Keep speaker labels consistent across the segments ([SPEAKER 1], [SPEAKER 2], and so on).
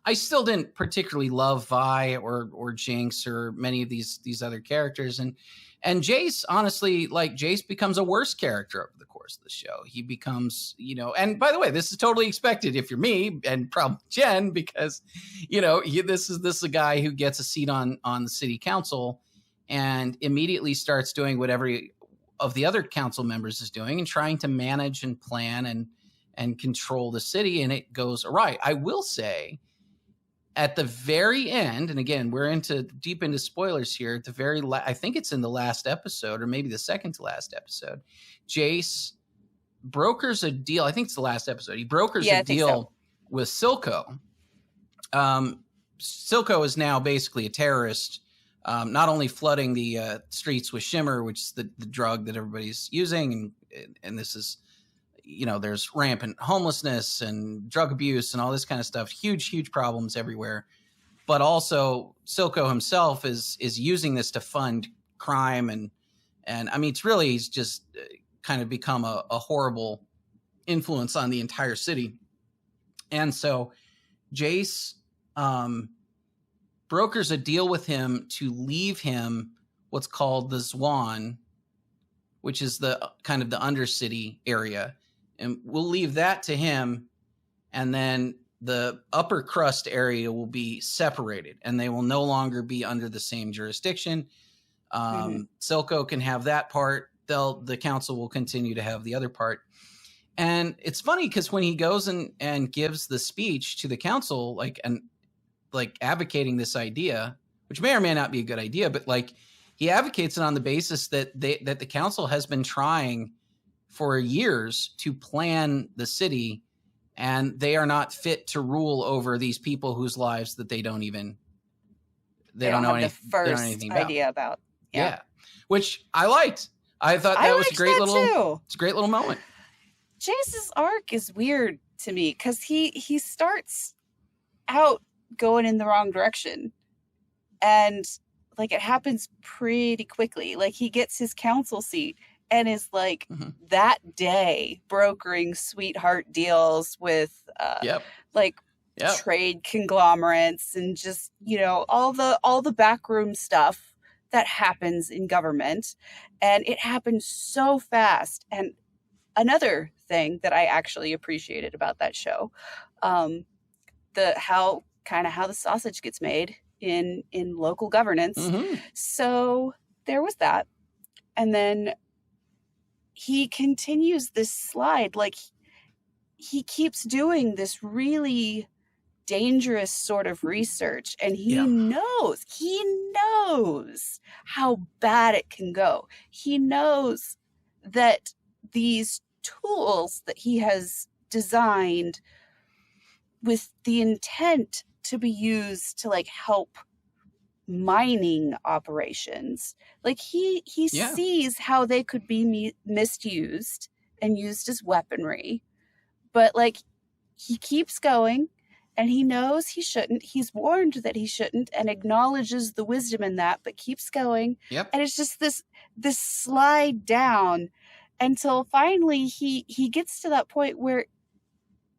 [SPEAKER 1] I still didn't particularly love Vi or Jinx or many of these other characters. And Jace, honestly, like Jace becomes a worse character over the course of the show. He becomes, and by the way, this is totally expected if you're me and probably Jen, because, this is a guy who gets a seat on the city council and immediately starts doing what every of the other council members is doing and trying to manage and plan and control the city. And it goes awry. I will say, at the very end, and again, we're deep into spoilers here. At the very, I think it's in the last episode, or maybe the second to last episode, Jace brokers a deal. I think it's the last episode. He brokers a deal with Silco. Silco is now basically a terrorist, not only flooding the streets with Shimmer, which is the drug that everybody's using, and this is, there's rampant homelessness and drug abuse and all this kind of stuff. Huge problems everywhere. But also Silco himself is using this to fund crime. And I mean, he's just kind of become a horrible influence on the entire city. And so Jace brokers a deal with him to leave him what's called the Zwan, which is the kind of the undercity area. And we'll leave that to him. And then the upper crust area will be separated and they will no longer be under the same jurisdiction. Silco can have that part. The council will continue to have the other part. And it's funny because when he goes and gives the speech to the council, like advocating this idea, which may or may not be a good idea, but like he advocates it on the basis that the council has been trying for years to plan the city, and they are not fit to rule over these people whose lives that they don't know anything about. Yeah. Which I liked. I thought that was a great it's a great little moment.
[SPEAKER 2] Jace's arc is weird to me because he starts out going in the wrong direction, and like it happens pretty quickly. Like he gets his council seat and is like that day brokering sweetheart deals with trade conglomerates and just, all the backroom stuff that happens in government. And it happens so fast. And another thing that I actually appreciated about that show, how the sausage gets made in local governance. So there was that. And then he continues this slide. Like he keeps doing this really dangerous sort of research, and he knows how bad it can go. He knows that these tools that he has designed with the intent to be used to like help mining operations, like he sees how they could be misused and used as weaponry, but like he keeps going, and he knows he shouldn't. He's warned that he shouldn't and acknowledges the wisdom in that, but keeps going. And it's just this slide down until finally he gets to that point where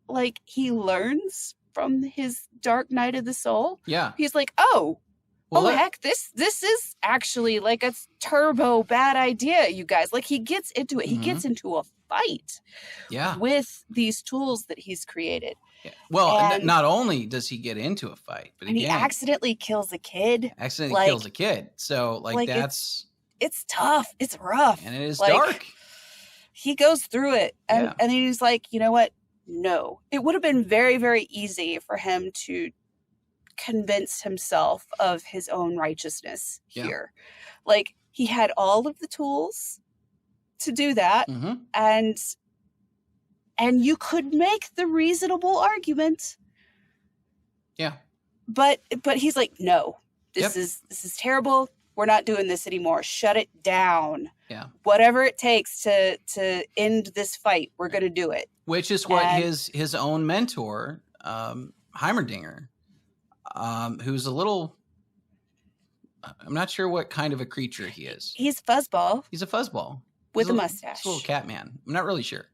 [SPEAKER 2] like he learns from his dark night of the soul. He's like, heck, this is actually like a turbo bad idea, you guys. Like he gets into it. He gets into a fight with these tools that he's created.
[SPEAKER 1] Well, and not only does he get into a fight, but
[SPEAKER 2] he accidentally kills a kid.
[SPEAKER 1] So like that's
[SPEAKER 2] it's tough. It's rough.
[SPEAKER 1] And it is dark.
[SPEAKER 2] He goes through it and then he's like, you know what? No. It would have been very, very easy for him to convince himself of his own righteousness here. Like he had all of the tools to do that, and you could make the reasonable argument. But he's like, no, this is terrible. We're not doing this anymore. Shut it down. Whatever it takes to end this fight, we're going to do it.
[SPEAKER 1] Which is what his own mentor, Heimerdinger, who's a little, I'm not sure what kind of a creature he is.
[SPEAKER 2] He's fuzzball.
[SPEAKER 1] He's a fuzzball.
[SPEAKER 2] With a mustache.
[SPEAKER 1] He's a little cat man. I'm not really sure.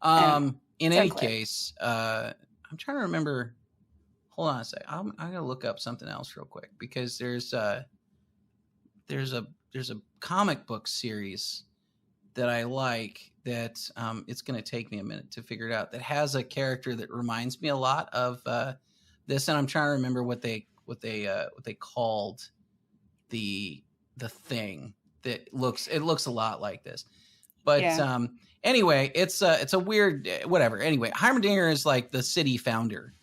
[SPEAKER 1] In any case, I'm trying to remember. hold on a sec. I'm gonna look up something else real quick, because there's a comic book series that I like that it's gonna take me a minute to figure it out, that has a character that reminds me a lot of this, and I'm trying to remember what they called the thing that looks a lot like this. But anyway, it's a weird whatever. Anyway, Heimerdinger is like the city founder,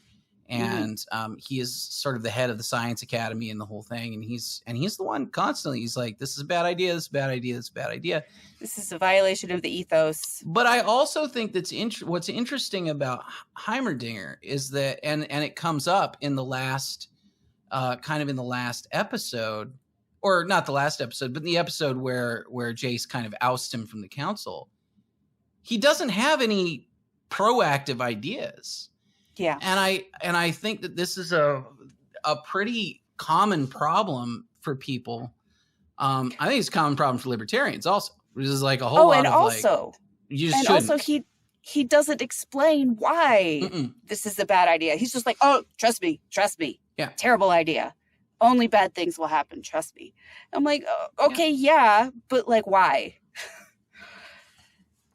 [SPEAKER 1] and he is sort of the head of the science academy and the whole thing. And he's the one constantly. He's like, this is a bad idea. This is a bad idea. This is a bad idea.
[SPEAKER 2] This is a violation of the ethos.
[SPEAKER 1] But I also think that's what's interesting about Heimerdinger is that, and it comes up in the last, kind of in the last episode, or not the last episode, but the episode where Jace kind of ousts him from the council. He doesn't have any proactive ideas.
[SPEAKER 2] Yeah.
[SPEAKER 1] And I think that this is a pretty common problem for people. I think it's a common problem for libertarians also. Which is like a whole lot of
[SPEAKER 2] also,
[SPEAKER 1] like, you just
[SPEAKER 2] and
[SPEAKER 1] shouldn't.
[SPEAKER 2] also he doesn't explain why this is a bad idea. He's just like, oh, trust me.
[SPEAKER 1] Yeah.
[SPEAKER 2] Terrible idea. Only bad things will happen. Trust me. I'm like, okay, yeah, but like, why?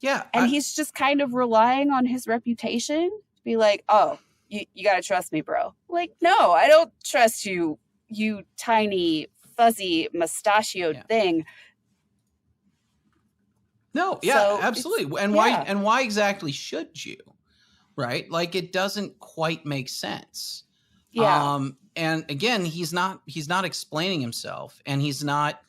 [SPEAKER 1] Yeah.
[SPEAKER 2] And he's just kind of relying on his reputation to be like, oh, you got to trust me, bro. Like, no, I don't trust you, you tiny, fuzzy, mustachioed thing.
[SPEAKER 1] No, yeah, so absolutely. And why exactly should you? Right? Like, it doesn't quite make sense.
[SPEAKER 2] Yeah.
[SPEAKER 1] And again, he's not explaining himself, and he's not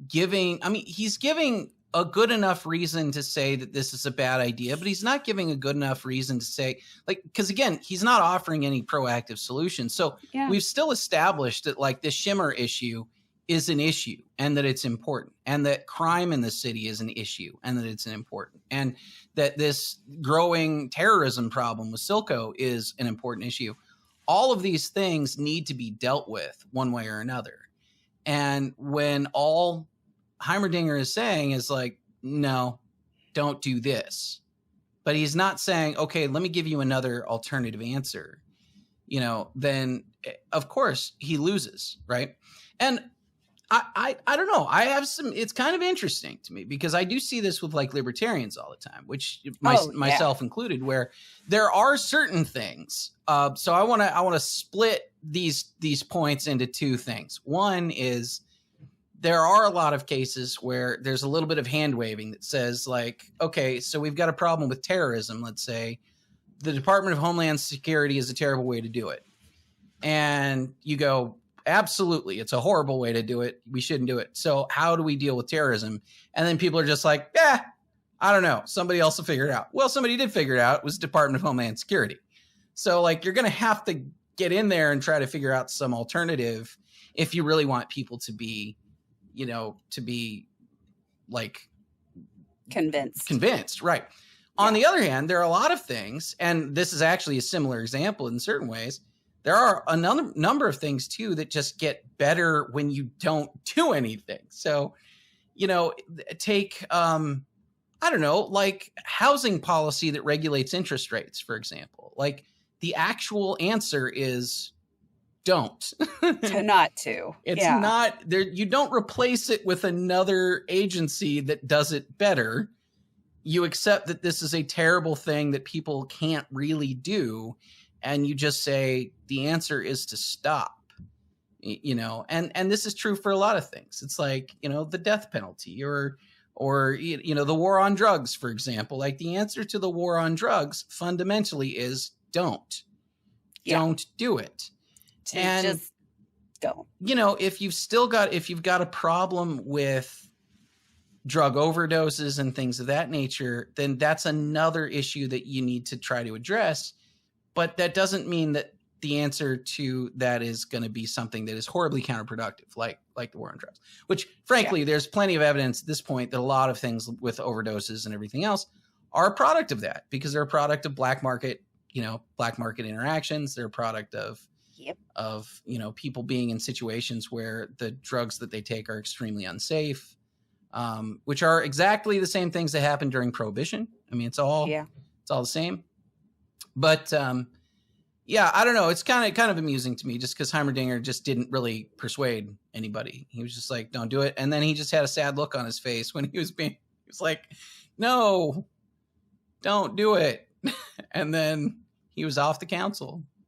[SPEAKER 1] giving, I mean, he's giving a good enough reason to say that this is a bad idea, but he's not giving a good enough reason to say, like, because again, he's not offering any proactive solutions. So we've still established that like the shimmer issue is an issue, and that it's important, and that crime in the city is an issue, and that it's important, and that this growing terrorism problem with Silco is an important issue. All of these things need to be dealt with one way or another. And when all Heimerdinger is saying is like, no, don't do this, but he's not saying, okay, let me give you another alternative answer, then of course he loses, right? And I don't know. I have it's kind of interesting to me, because I do see this with like libertarians all the time, which myself included, where there are certain things. So I want to split these points into two things. One is there are a lot of cases where there's a little bit of hand waving that says like, okay, so we've got a problem with terrorism. Let's say the Department of Homeland Security is a terrible way to do it. And you go, absolutely, it's a horrible way to do it. We shouldn't do it. So how do we deal with terrorism? And then people are just like, I don't know. Somebody else will figure it out. Well, somebody did figure it out. It was the Department of Homeland Security. So like, you're going to have to get in there and try to figure out some alternative if you really want people to be, like convinced. Right. On the other hand, there are a lot of things, and this is actually a similar example in certain ways. There are a number of things too that just get better when you don't do anything. So, take, I don't know, like housing policy that regulates interest rates, for example. Like the actual answer is don't.
[SPEAKER 2] Not to.
[SPEAKER 1] It's not there. You don't replace it with another agency that does it better. You accept that this is a terrible thing that people can't really do. And you just say the answer is to stop, and this is true for a lot of things. It's like, the death penalty or the war on drugs, for example. Like the answer to the war on drugs fundamentally is don't do it. And
[SPEAKER 2] just don't.
[SPEAKER 1] If you've got a problem with drug overdoses and things of that nature, then that's another issue that you need to try to address. But that doesn't mean that the answer to that is going to be something that is horribly counterproductive, like the war on drugs, which frankly, there's plenty of evidence at this point that a lot of things with overdoses and everything else are a product of that, because they're a product of black market interactions. They're a product of people being in situations where the drugs that they take are extremely unsafe, which are exactly the same things that happened during Prohibition. I mean, it's all the same. But Yeah, I don't know. It's kind of amusing to me just because Heimerdinger just didn't really persuade anybody. He was just like, don't do it. And then he just had a sad look on his face when he was like, no, don't do it. And then he was off the council.